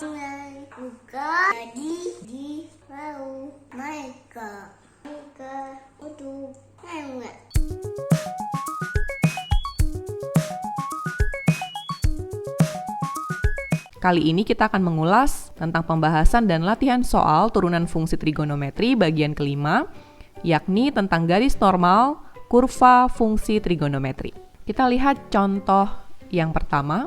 Buka jadi di laut mereka untuk lewat. Kali ini kita akan mengulas tentang pembahasan dan latihan soal turunan fungsi trigonometri bagian kelima, yakni tentang garis normal, kurva fungsi trigonometri. Kita lihat contoh yang pertama.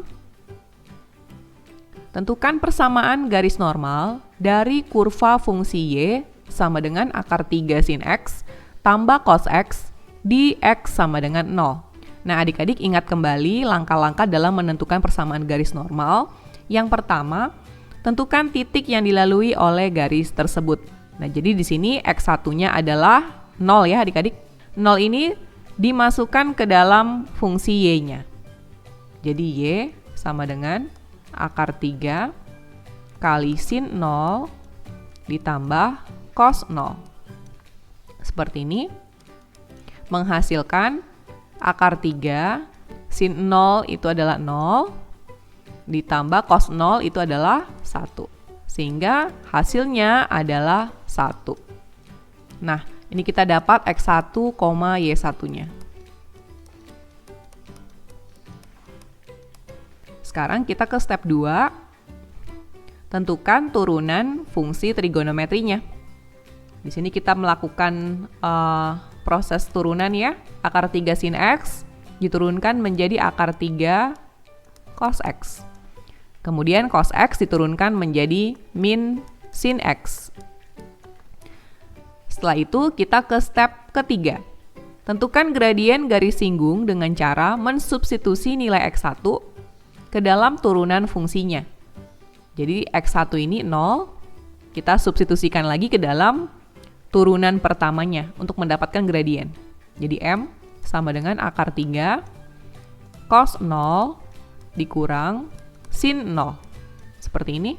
Tentukan persamaan garis normal dari kurva fungsi y sama dengan akar 3 sin x tambah cos x di x sama dengan 0. Nah, adik-adik ingat kembali langkah-langkah dalam menentukan persamaan garis normal. Yang pertama, tentukan titik yang dilalui oleh garis tersebut. Nah, jadi di sini x1-nya adalah 0 ya adik-adik. 0 ini dimasukkan ke dalam fungsi y-nya. Jadi y sama dengan akar 3 kali sin 0 ditambah cos 0. Seperti ini. Menghasilkan akar 3 sin 0 itu adalah 0 ditambah cos 0 itu adalah 1. Sehingga hasilnya adalah 1. Nah, ini kita dapat x1, y1-nya. Sekarang kita ke step 2. Tentukan turunan fungsi trigonometrinya. Di sini kita melakukan proses turunan ya. Akar 3 sin x diturunkan menjadi akar 3 cos x. Kemudian cos x diturunkan menjadi min sin x. Setelah itu kita ke step ketiga. Tentukan gradien garis singgung dengan cara mensubstitusi nilai x1 ke dalam turunan fungsinya. Jadi x1 ini 0, kita substitusikan lagi ke dalam turunan pertamanya untuk mendapatkan gradien. Jadi m sama dengan akar 3 cos 0 dikurang sin 0. Seperti ini.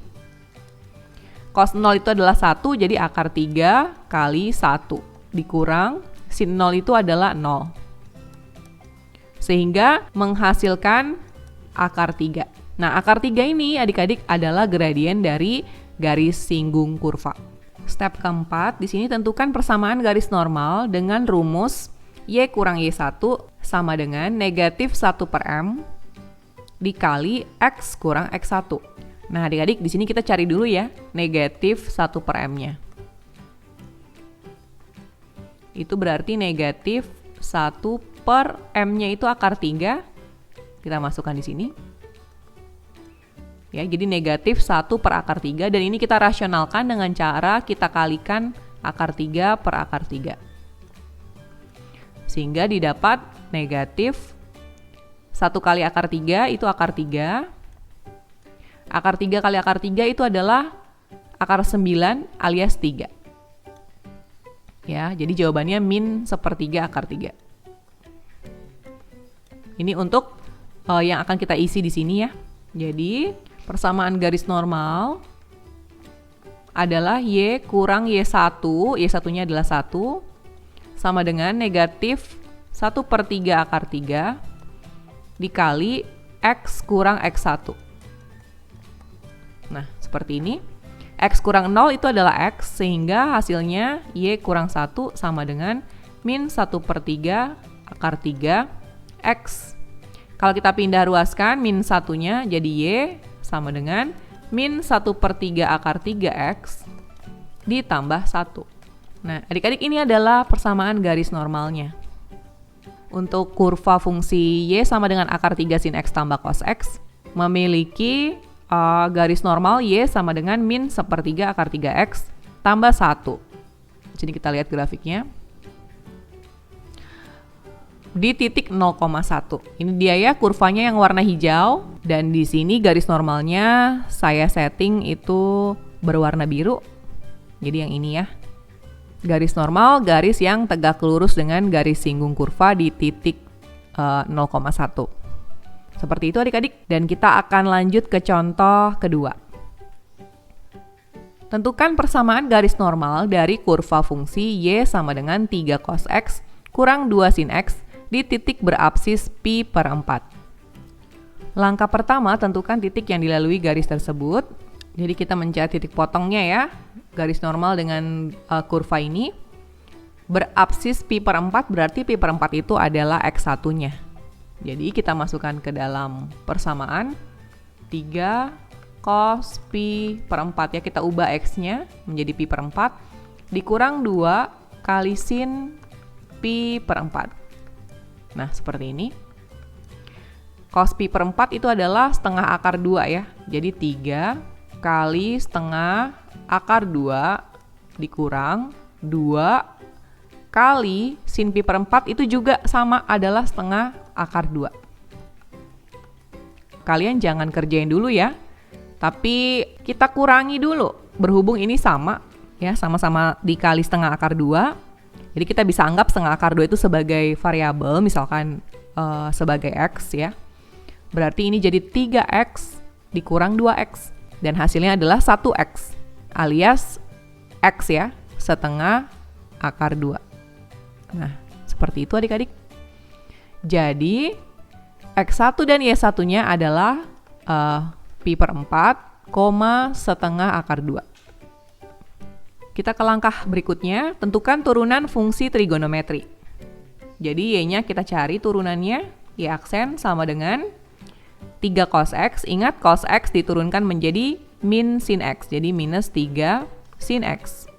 Cos 0 itu adalah 1, jadi akar 3 kali 1 dikurang sin 0 itu adalah 0. Sehingga menghasilkan akar 3. Nah, akar 3 ini adik-adik adalah gradien dari garis singgung kurva. Step keempat, di sini tentukan persamaan garis normal dengan rumus y kurang y1 sama dengan negatif 1 per m dikali x kurang x1. Nah, adik-adik di sini kita cari dulu ya, negatif 1 per m-nya. Itu berarti negatif 1 per m-nya itu akar 3. Kita masukkan di sini. Ya, jadi negatif 1 per akar 3, dan ini kita rasionalkan dengan cara kita kalikan akar 3 per akar 3. Sehingga didapat negatif 1 kali akar 3 itu akar 3. Akar 3 kali akar 3 itu adalah akar 9 alias 3. Ya, jadi jawabannya min sepertiga akar 3. Ini untuk yang akan kita isi di sini ya. Jadi, persamaan garis normal adalah y kurang y1, y1-nya adalah 1, sama dengan negatif 1 per 3 akar 3 dikali x kurang x1. Nah, seperti ini. X kurang 0 itu adalah x, sehingga hasilnya y kurang 1 sama dengan min 1 per 3 akar 3 x. Kalau kita pindah ruaskan, min 1-nya jadi y sama dengan min 1 per 3 akar 3x ditambah 1. Nah, adik-adik ini adalah persamaan garis normalnya. Untuk kurva fungsi y sama dengan akar 3 sin x tambah cos x memiliki garis normal y sama dengan min sepertiga akar 3x tambah 1. Jadi kita lihat grafiknya. Di titik 0,1. Ini dia ya kurvanya yang warna hijau, dan di sini garis normalnya saya setting itu berwarna biru. Jadi yang ini ya. Garis normal, garis yang tegak lurus dengan garis singgung kurva di titik 0,1. Seperti itu adik-adik, dan kita akan lanjut ke contoh kedua. Tentukan persamaan garis normal dari kurva fungsi y sama dengan 3 cos x kurang 2 sin x di titik berapsis pi per 4. Langkah pertama, tentukan titik yang dilalui garis tersebut. Jadi kita mencari titik potongnya ya, garis normal dengan kurva ini. Berabsis pi per 4 berarti pi per 4 itu adalah X1-nya. Jadi kita masukkan ke dalam persamaan 3 cos pi per 4 ya, kita ubah X-nya menjadi pi per 4 dikurang 2 kali sin pi per 4. Nah, seperti ini. Cos pi per 4 itu adalah setengah akar 2 ya. Jadi 3 kali setengah akar 2 dikurang 2 kali sin pi per 4 itu juga sama adalah setengah akar 2. Kalian jangan kerjain dulu ya, tapi kita kurangi dulu. Berhubung ini sama ya, sama-sama dikali setengah akar 2. Jadi kita bisa anggap setengah akar 2 itu sebagai variabel, misalkan sebagai X ya. Berarti ini jadi 3X dikurang 2X. Dan hasilnya adalah 1X alias X ya, setengah akar 2. Nah, seperti itu adik-adik. Jadi, X1 dan Y1-nya adalah pi per 4, setengah akar 2. Kita ke langkah berikutnya, tentukan turunan fungsi trigonometri. Jadi, Y-nya kita cari turunannya, Y aksen sama dengan 3 cos X. Ingat, cos X diturunkan menjadi min sin X, jadi minus 3 sin X.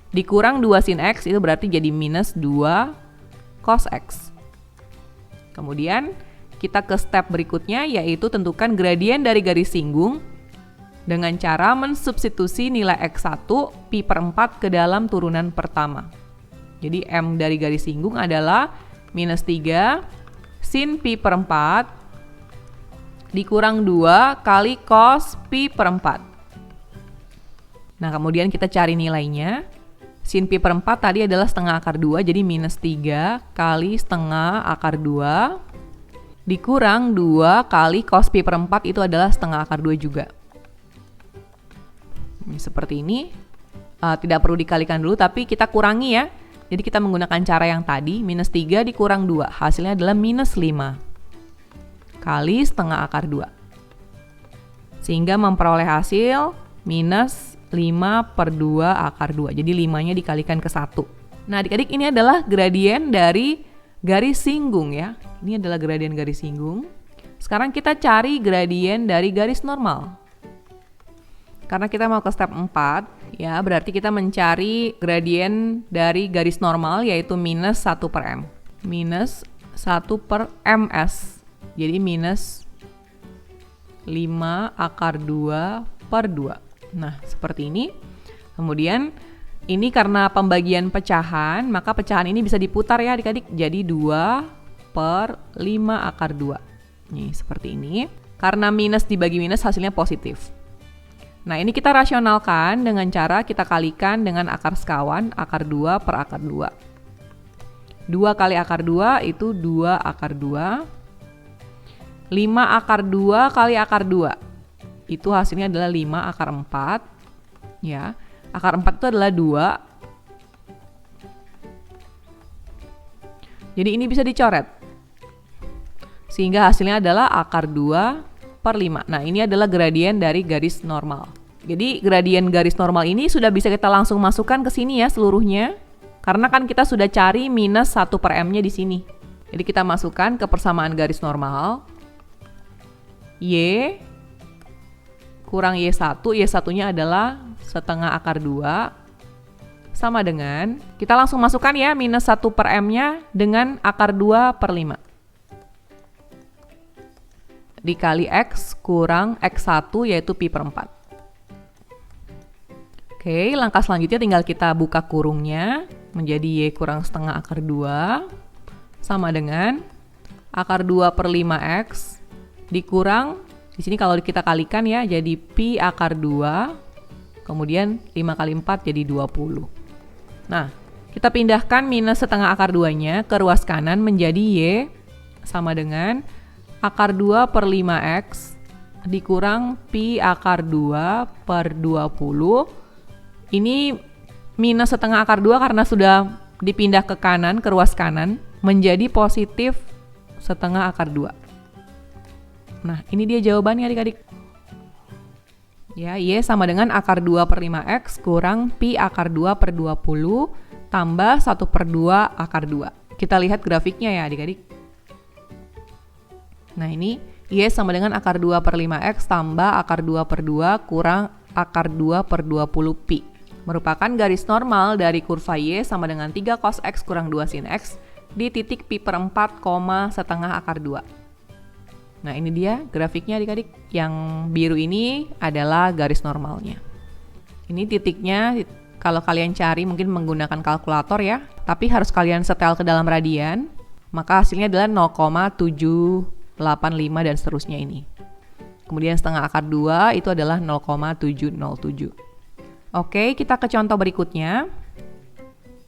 Dikurang 2 sin X itu berarti jadi minus 2 cos X. Kemudian kita ke step berikutnya, yaitu tentukan gradien dari garis singgung dengan cara mensubstitusi nilai X1 pi per 4 ke dalam turunan pertama. Jadi M dari garis singgung adalah minus 3 sin pi per 4 dikurang 2 kali cos pi per 4. Nah, kemudian kita cari nilainya. Sin pi per 4 tadi adalah setengah akar 2, jadi minus 3 kali setengah akar 2 dikurang 2 kali cos pi per 4 itu adalah setengah akar 2 juga. Seperti ini. Tidak perlu dikalikan dulu, tapi kita kurangi ya. Jadi kita menggunakan cara yang tadi, minus 3 dikurang 2. Hasilnya adalah minus 5 kali setengah akar 2. Sehingga memperoleh hasil minus 5 per 2 akar 2. Jadi 5-nya dikalikan ke 1. Nah, adik-adik, ini adalah gradien dari garis singgung ya. Ini adalah gradien garis singgung. Sekarang kita cari gradien dari garis normal. Karena kita mau ke step 4, ya, berarti kita mencari gradien dari garis normal, yaitu minus 1 per M. Minus 1 per MS. Jadi minus 5 akar 2 per 2. Nah, seperti ini. Kemudian, ini karena pembagian pecahan, maka pecahan ini bisa diputar ya adik-adik. Jadi 2 per 5 akar 2. Nih, seperti ini. Karena minus dibagi minus, hasilnya positif. Nah, ini kita rasionalkan dengan cara kita kalikan dengan akar sekawan, akar 2 per akar 2. 2 kali akar 2 itu 2 akar 2. 5 akar 2 kali akar 2. Itu hasilnya adalah 5 akar 4. Ya, akar 4 itu adalah 2. Jadi ini bisa dicoret. Sehingga hasilnya adalah akar 2 per 5. Nah, ini adalah gradien dari garis normal. Jadi gradien garis normal ini sudah bisa kita langsung masukkan ke sini ya seluruhnya. Karena kan kita sudah cari minus 1 per M-nya di sini. Jadi kita masukkan ke persamaan garis normal. Y kurang Y1, Y1-nya adalah setengah akar 2, sama dengan, kita langsung masukkan ya, minus 1 per M-nya dengan akar 2 per 5. Dikali X kurang X1, yaitu pi per 4. Oke, langkah selanjutnya tinggal kita buka kurungnya, menjadi Y kurang setengah akar 2, sama dengan akar 2 per 5X, dikurang, di sini kalau kita kalikan ya, jadi pi akar 2, kemudian 5 kali 4 jadi 20. Nah, kita pindahkan minus setengah akar 2-nya ke ruas kanan menjadi Y sama dengan akar 2 per 5X dikurang pi akar 2 per 20. Ini minus setengah akar 2 karena sudah dipindah ke kanan, ke ruas kanan, menjadi positif setengah akar 2. Nah, ini dia jawabannya adik-adik. Ya, Y sama dengan akar 2 per 5X kurang Pi akar 2 per 20 tambah 1 per 2 akar 2. Kita lihat grafiknya ya adik-adik. Nah ini Y sama dengan akar 2 per 5X tambah akar 2 per 2 kurang akar 2 per 20 Pi. Merupakan garis normal dari kurva Y sama dengan 3 cos X kurang 2 sin X di titik Pi per 4, setengah akar 2. Nah ini dia grafiknya adik-adik. Yang biru ini adalah garis normalnya. Ini titiknya kalau kalian cari mungkin menggunakan kalkulator ya. Tapi harus kalian setel ke dalam radian. Maka hasilnya adalah 0,785 dan seterusnya ini. Kemudian setengah akar 2 itu adalah 0,707. Oke, kita ke contoh berikutnya.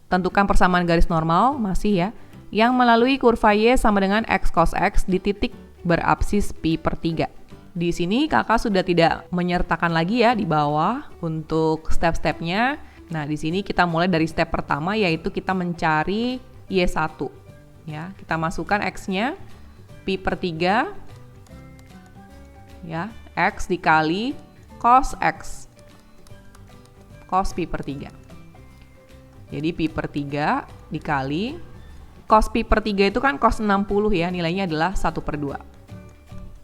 Tentukan persamaan garis normal, masih ya. Yang melalui kurva Y sama dengan X cos X di titik berapsis Pi per 3. Di sini kakak sudah tidak menyertakan lagi ya di bawah untuk step-stepnya. Nah, di sini kita mulai dari step pertama yaitu kita mencari Y1. Ya, kita masukkan X-nya Pi per 3. Ya, X dikali cos X. Cos Pi per 3. Jadi Pi per 3 dikali cos Pi per 3 itu kan cos 60 ya, nilainya adalah 1 per 2.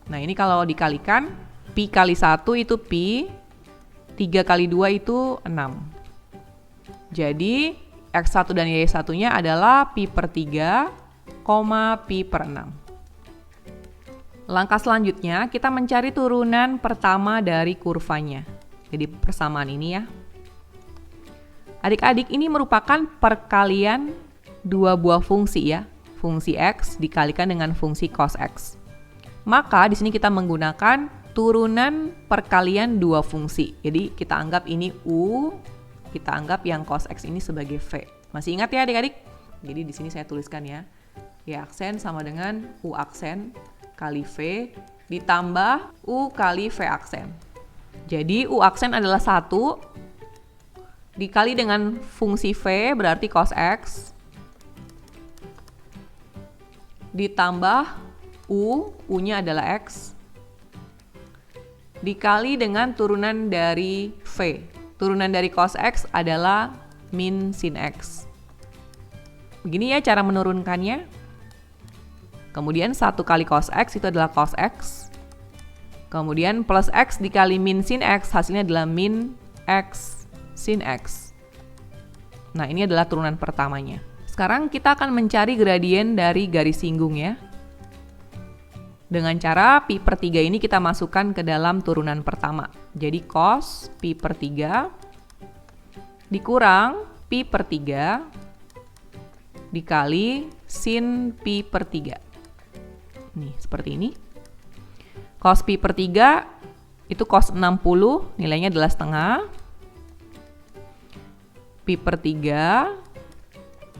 Nah ini kalau dikalikan, Pi kali 1 itu Pi, 3 kali 2 itu 6. Jadi X1 dan Y1-nya adalah Pi per 3, Pi per 6. Langkah selanjutnya, kita mencari turunan pertama dari kurvanya. Jadi persamaan ini ya. Adik-adik ini merupakan perkalian dua buah fungsi ya. Fungsi X dikalikan dengan fungsi cos X. Maka di sini kita menggunakan turunan perkalian dua fungsi. Jadi kita anggap ini U, kita anggap yang cos X ini sebagai V. Masih ingat ya adik-adik? Jadi di sini saya tuliskan ya. Y aksen sama dengan U aksen kali V ditambah U kali V aksen. Jadi U aksen adalah 1 dikali dengan fungsi V berarti cos X ditambah U-nya adalah X, dikali dengan turunan dari V. Turunan dari cos X adalah min sin X. Begini ya cara menurunkannya. Kemudian 1 kali cos X itu adalah cos X. Kemudian plus X dikali min sin X, hasilnya adalah min X sin X. Nah ini adalah turunan pertamanya. Sekarang kita akan mencari gradien dari garis singgung ya. Dengan cara Pi per 3 ini kita masukkan ke dalam turunan pertama. Jadi cos Pi per 3 dikurang Pi per 3 dikali sin Pi per 3. Nih, seperti ini. Cos Pi per 3 itu cos 60, nilainya adalah setengah. Pi per 3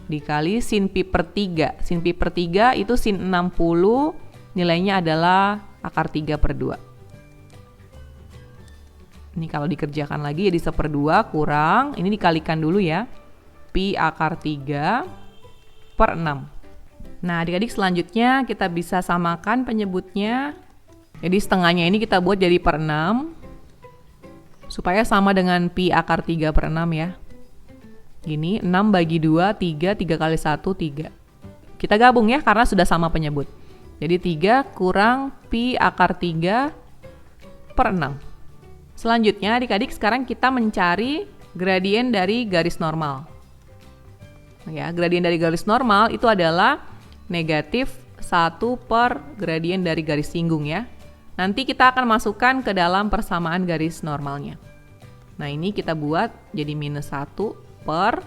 dikali sin Pi per 3. Sin Pi per 3 itu sin 60, nilainya adalah akar 3 per 2. Ini kalau dikerjakan lagi jadi 1/2 kurang, ini dikalikan dulu ya. Pi akar 3 per 6. Nah adik-adik selanjutnya kita bisa samakan penyebutnya. Jadi setengahnya ini kita buat jadi per 6. Supaya sama dengan Pi akar 3 per 6 ya. Gini 6 bagi 2, 3 kali 1, 3. Kita gabung ya karena sudah sama penyebut. Jadi 3 kurang Pi akar 3 per 6. Selanjutnya adik-adik sekarang kita mencari gradien dari garis normal. Ya, gradien dari garis normal itu adalah negatif 1 per gradien dari garis singgung ya. Nanti kita akan masukkan ke dalam persamaan garis normalnya. Nah ini kita buat jadi minus 1 per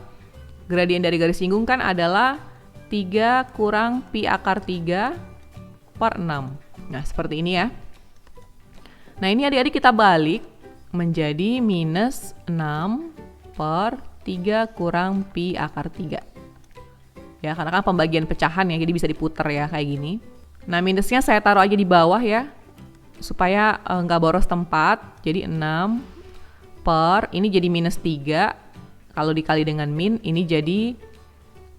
gradien dari garis singgung kan adalah 3 kurang Pi akar 3 per 6. Nah, seperti ini ya. Nah, ini adik-adik kita balik menjadi minus 6 per 3 kurang Pi akar 3. Ya, karena kan pembagian pecahan ya, jadi bisa diputer ya kayak gini. Nah, minusnya saya taruh aja di bawah ya, supaya nggak boros tempat. Jadi 6 per, ini jadi minus 3. Kalau dikali dengan min, ini jadi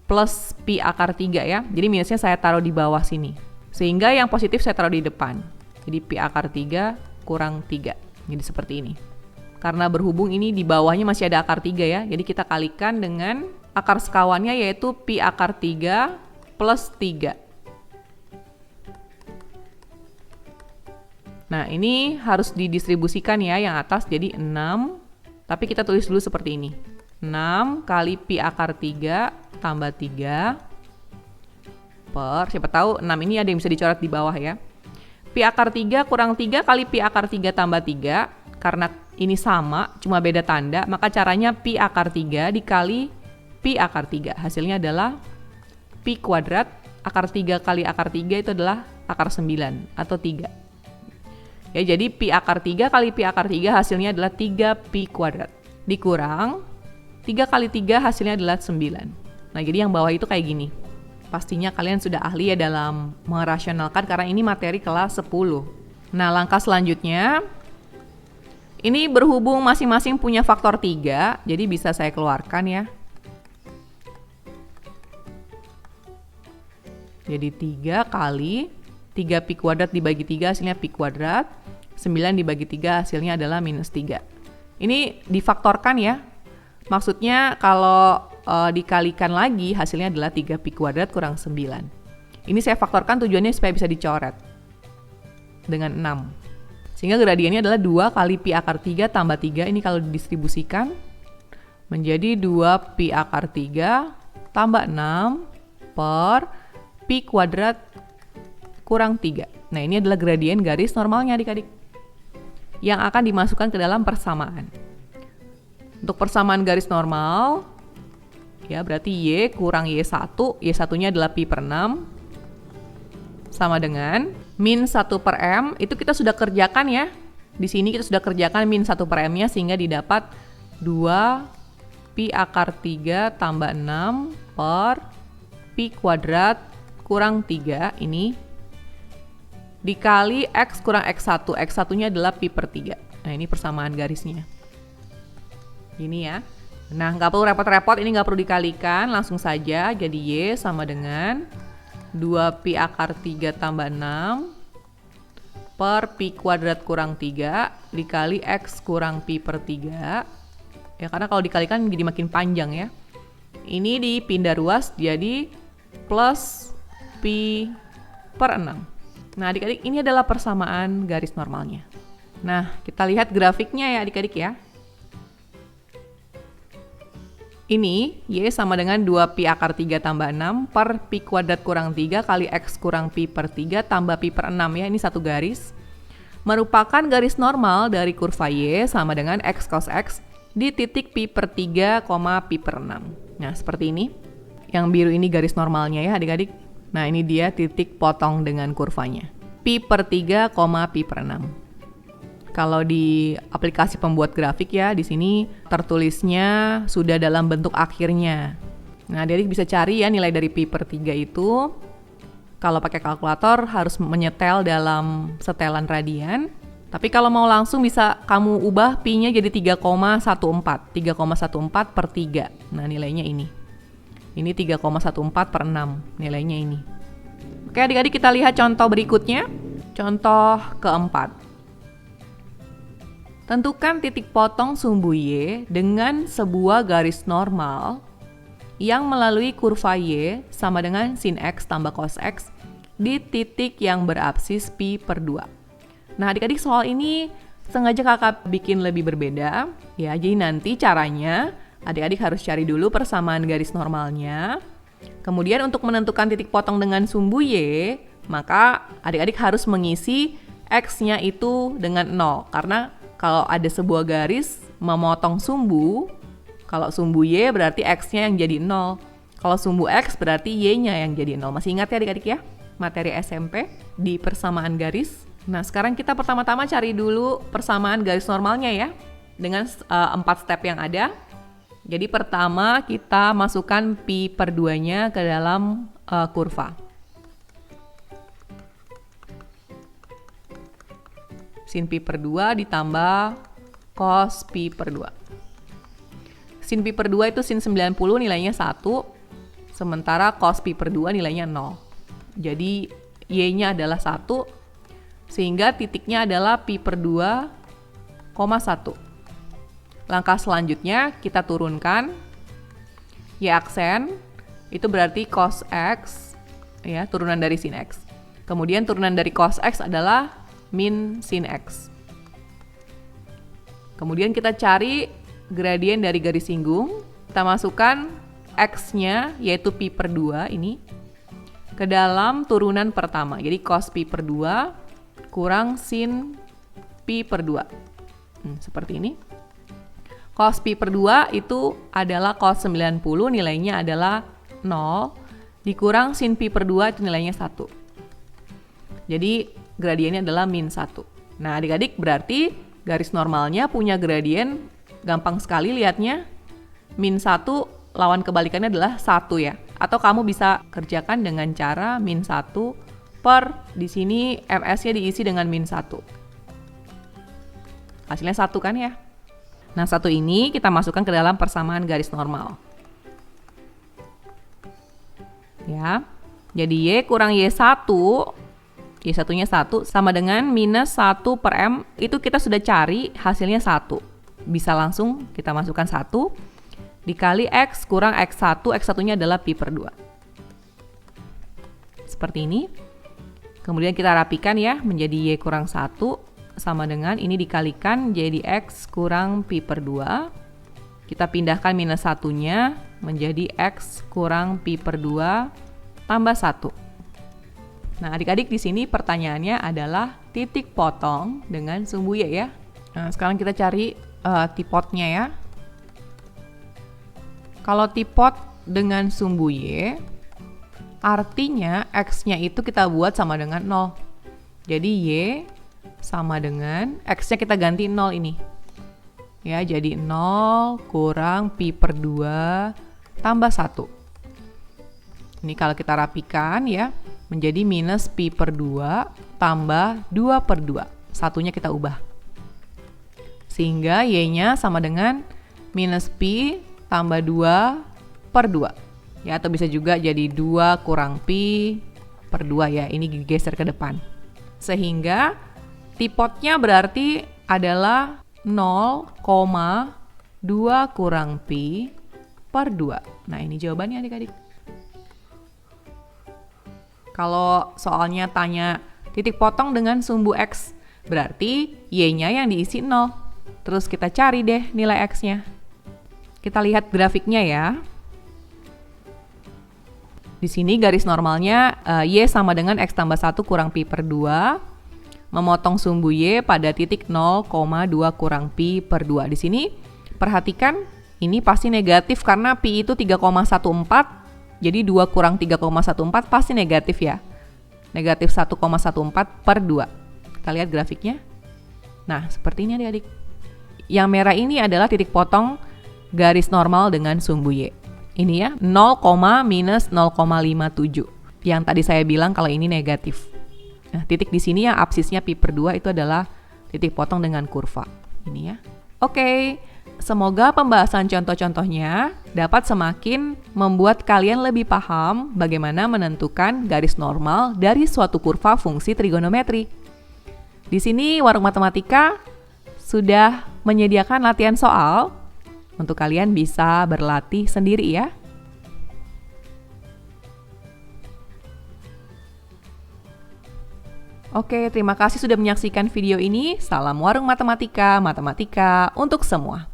plus Pi akar 3 ya. Jadi minusnya saya taruh di bawah sini. Sehingga yang positif saya taruh di depan. Jadi Pi akar 3 kurang 3. Jadi seperti ini. Karena berhubung ini di bawahnya masih ada akar 3 ya. Jadi kita kalikan dengan akar sekawannya yaitu pi akar 3 plus 3. Nah, ini harus didistribusikan ya yang atas jadi 6. Tapi kita tulis dulu seperti ini. 6 kali pi akar 3 tambah 3 per, siapa tahu 6 ini ada yang bisa dicoret di bawah ya. Pi akar 3 kurang 3 kali pi akar 3 tambah 3. Karena ini sama, cuma beda tanda, maka caranya pi akar 3 dikali pi akar 3. Hasilnya adalah pi kuadrat, akar 3 kali akar 3 itu adalah akar 9 atau 3. Ya, jadi pi akar 3 kali pi akar 3 hasilnya adalah 3 pi kuadrat. Dikurang 3 kali 3 hasilnya adalah 9. Nah, jadi yang bawah itu kayak gini. Pastinya kalian sudah ahli ya dalam merasionalkan karena ini materi kelas 10. Nah, langkah selanjutnya, ini berhubung masing-masing punya faktor 3, jadi bisa saya keluarkan ya. Jadi 3 kali 3 pi kuadrat dibagi 3 hasilnya pi kuadrat, 9 dibagi 3 hasilnya adalah minus 3. Ini difaktorkan ya. Maksudnya kalau dikalikan lagi hasilnya adalah 3 pi kuadrat kurang 9. Ini saya faktorkan tujuannya supaya bisa dicoret dengan 6. Sehingga gradiennya adalah 2 kali pi akar 3 tambah 3. Ini kalau didistribusikan menjadi 2 pi akar 3 tambah 6 per pi kuadrat kurang 3. Nah, ini adalah gradien garis normalnya adik-adik yang akan dimasukkan ke dalam persamaan. Untuk persamaan garis normal, ya berarti Y kurang Y1. Y1-nya adalah pi per 6 sama dengan min 1 per M, itu kita sudah kerjakan ya. Di sini kita sudah kerjakan min 1 per M-nya sehingga didapat 2 pi akar 3 tambah 6 per pi kuadrat kurang 3 ini dikali X kurang X1. X1-nya adalah pi per 3. Nah, ini persamaan garisnya. Ini ya. Nah, nggak perlu repot-repot, ini nggak perlu dikalikan, langsung saja jadi Y sama dengan 2 pi akar 3 tambah 6 per pi kuadrat kurang 3 dikali X kurang pi per 3. Ya, karena kalau dikalikan jadi makin panjang ya. Ini dipindah ruas jadi plus pi per 6. Nah, adik-adik, ini adalah persamaan garis normalnya. Nah, kita lihat grafiknya ya adik-adik ya. Ini Y sama dengan 2 pi akar 3 tambah 6 per pi kuadrat kurang 3 kali X kurang pi per 3 tambah pi per 6 ya, ini satu garis. Merupakan garis normal dari kurva Y sama dengan X cos X di titik pi per 3, pi per 6. Nah, seperti ini. Yang biru ini garis normalnya ya adik-adik. Nah, ini dia titik potong dengan kurvanya. Pi per 3, pi per 6. Kalau di aplikasi pembuat grafik ya, di sini tertulisnya sudah dalam bentuk akhirnya. Nah, adik bisa cari ya nilai dari pi per 3 itu. Kalau pakai kalkulator harus menyetel dalam setelan radian. Tapi kalau mau langsung bisa kamu ubah pi-nya jadi 3,14. 3,14 per 3. Nah, nilainya ini. Ini 3,14 per 6. Nilainya ini. Oke, adik-adik kita lihat contoh berikutnya. Contoh keempat. Tentukan titik potong sumbu Y dengan sebuah garis normal yang melalui kurva Y sama dengan sin X tambah cos X di titik yang berabsis pi per 2. Nah, adik-adik soal ini sengaja kakak bikin lebih berbeda ya. Jadi nanti caranya adik-adik harus cari dulu persamaan garis normalnya. Kemudian untuk menentukan titik potong dengan sumbu Y, maka adik-adik harus mengisi X-nya itu dengan 0 karena kalau ada sebuah garis memotong sumbu, kalau sumbu Y berarti X-nya yang jadi 0. Kalau sumbu X berarti Y-nya yang jadi 0. Masih ingat ya adik-adik ya? Materi SMP di persamaan garis. Nah, sekarang kita pertama-tama cari dulu persamaan garis normalnya ya. Dengan 4 step yang ada. Jadi pertama kita masukkan pi per 2-nya ke dalam kurva. Sin pi per 2 ditambah cos pi per 2. Sin pi per 2 itu sin 90 nilainya 1, sementara cos pi per 2 nilainya 0. Jadi Y-nya adalah 1, sehingga titiknya adalah pi per 2, 1. langkah selanjutnya kita turunkan Y aksen, itu berarti cos X, ya, turunan dari sin X. Kemudian turunan dari cos X adalah min sin X. Kemudian kita cari gradien dari garis singgung, kita masukkan X-nya, yaitu pi per 2 ini, ke dalam turunan pertama. Jadi cos pi per 2 kurang sin pi per 2. Seperti ini. Cos pi per 2 itu adalah cos 90, nilainya adalah 0, dikurang sin pi per 2 itu nilainya 1. Jadi gradiennya adalah min 1. Nah adik-adik berarti garis normalnya punya gradien gampang sekali lihatnya. Min 1 lawan kebalikannya adalah 1 ya. Atau kamu bisa kerjakan dengan cara min 1 per, di sini ms-nya diisi dengan min 1. Hasilnya 1 kan ya. Nah 1 ini kita masukkan ke dalam persamaan garis normal. Ya. Jadi Y kurang Y1, Y1-nya 1 sama dengan minus 1 per M, itu kita sudah cari hasilnya 1. Bisa langsung kita masukkan 1 dikali X kurang X1, X1-nya adalah pi per 2. Seperti ini. Kemudian kita rapikan ya, menjadi Y kurang 1 sama dengan ini dikalikan jadi X kurang pi per 2. Kita pindahkan minus 1-nya menjadi X kurang pi per 2 tambah 1. Nah, adik-adik di sini pertanyaannya adalah titik potong dengan sumbu Y ya. Nah, sekarang kita cari tipotnya ya. Kalau tipot dengan sumbu Y, artinya X-nya itu kita buat sama dengan 0. Jadi Y sama dengan, X-nya kita ganti 0 ini. Ya, jadi 0 kurang pi per 2 tambah 1. Ini kalau kita rapikan ya, menjadi minus pi per 2 tambah 2 per 2. Satunya kita ubah. Sehingga Y-nya sama dengan minus pi tambah 2 per 2. Ya, atau bisa juga jadi 2 kurang pi per 2 ya. Ini digeser ke depan. Sehingga tipotnya berarti adalah 0,2 kurang pi per 2. Nah, ini jawabannya adik-adik. Kalau soalnya tanya titik potong dengan sumbu X, berarti Y-nya yang diisi 0. Terus kita cari deh nilai X-nya. Kita lihat grafiknya ya. Di sini garis normalnya Y sama dengan X tambah 1 kurang pi per 2. Memotong sumbu Y pada titik 0,2 kurang pi per 2. Di sini perhatikan ini pasti negatif karena pi itu 3,14. Jadi 2 kurang 3,14 pasti negatif ya. Negatif 1,14 per 2. Kita lihat grafiknya. Nah, seperti ini adik-adik. Yang merah ini adalah titik potong garis normal dengan sumbu Y. Ini ya, 0, minus 0,57. Yang tadi saya bilang kalau ini negatif. Nah, titik di sini yang absisnya pi per 2 itu adalah titik potong dengan kurva. Ini ya. Oke. Semoga pembahasan contoh-contohnya dapat semakin membuat kalian lebih paham bagaimana menentukan garis normal dari suatu kurva fungsi trigonometri. Di sini Warung Matematika sudah menyediakan latihan soal untuk kalian bisa berlatih sendiri ya. Oke, terima kasih sudah menyaksikan video ini. Salam Warung Matematika, matematika untuk semua.